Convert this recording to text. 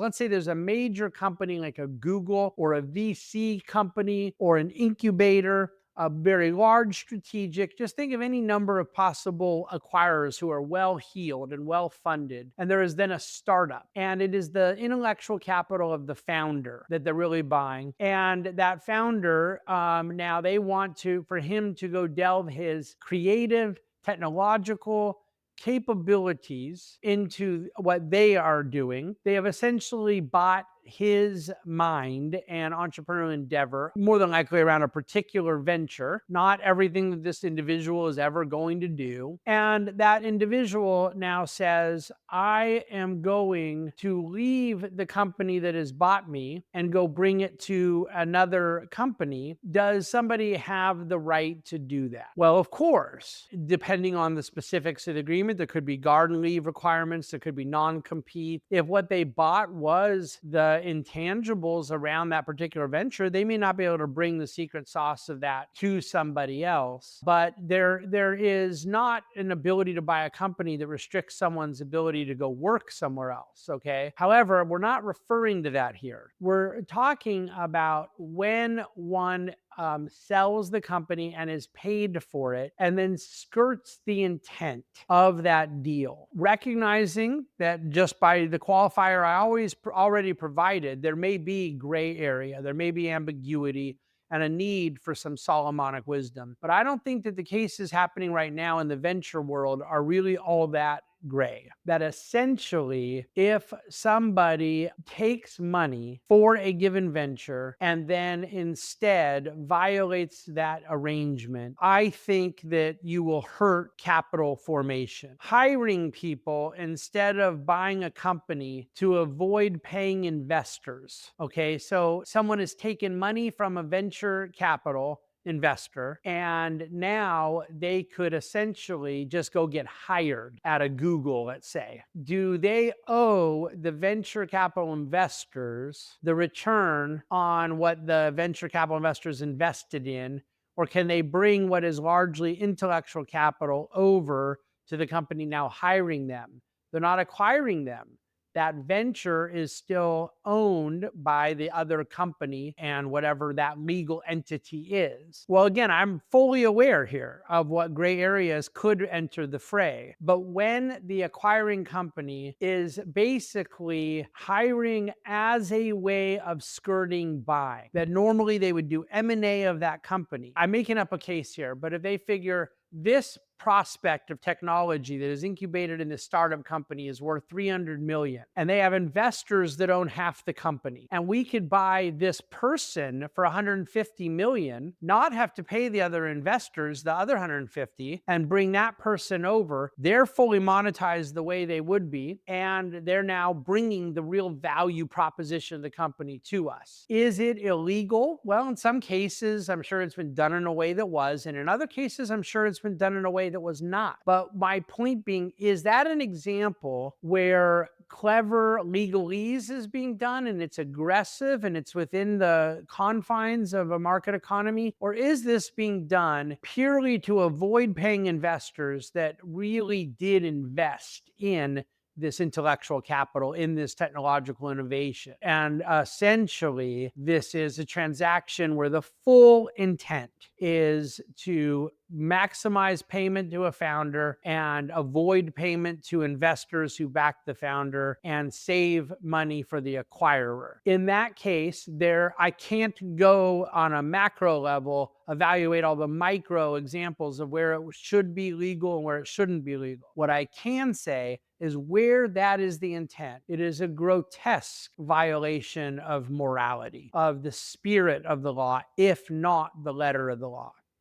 Let's say there's a major company like a Google or a VC company or an incubator, a very large strategic. Just think of any number of possible acquirers who are well heeled and well funded. And there is then a startup, and it is the intellectual capital of the founder that they're really buying. And that founder, now they want for him to go delve his creative, technological capabilities into what they are doing. They have essentially bought his mind and entrepreneurial endeavor, more than likely around a particular venture, not everything that this individual is ever going to do. And that individual now says, I am going to leave the company that has bought me and go bring it to another company. Does somebody have the right to do that? Well, of course, depending on the specifics of the agreement, there could be garden leave requirements, there could be non-compete. If what they bought was the intangibles around that particular venture, they may not be able to bring the secret sauce of that to somebody else. But there is not an ability to buy a company that restricts someone's ability to go work somewhere else. Okay. However, we're not referring to that here. We're talking about when one sells the company and is paid for it, and then skirts the intent of that deal. Recognizing that just by the qualifier I already provided, there may be gray area, there may be ambiguity, and a need for some Solomonic wisdom. But I don't think that the cases happening right now in the venture world are really all that gray. That essentially, if somebody takes money for a given venture and then instead violates that arrangement, I think that you will hurt capital formation. Hiring people instead of buying a company to avoid paying investors. Okay, so someone has taken money from a venture capital investor, and now they could essentially just go get hired at a Google, let's say. Do they owe the venture capital investors the return on what the venture capital investors invested in, or can they bring what is largely intellectual capital over to the company now hiring them? They're not acquiring them. That venture is still owned by the other company and whatever that legal entity is. Well, again, I'm fully aware here of what gray areas could enter the fray. But when the acquiring company is basically hiring as a way of skirting by, that normally they would do M&A of that company. I'm making up a case here, but if they figure this prospect of technology that is incubated in this startup company is worth 300 million, and they have investors that own half the company, and we could buy this person for 150 million, not have to pay the other investors the other 150, and bring that person over. They're fully monetized the way they would be, and they're now bringing the real value proposition of the company to us. Is it illegal? Well, in some cases, I'm sure it's been done in a way that was, and in other cases, I'm sure it's been done in a way that was not. But my point being, is that an example where clever legalese is being done and it's aggressive and it's within the confines of a market economy? Or is this being done purely to avoid paying investors that really did invest in this intellectual capital, in this technological innovation? And essentially, this is a transaction where the full intent is to maximize payment to a founder and avoid payment to investors who back the founder and save money for the acquirer. In that case, I can't go on a macro level, evaluate all the micro examples of where it should be legal and where it shouldn't be legal. What I can say is where that is the intent, it is a grotesque violation of morality, of the spirit of the law, if not the letter of the law.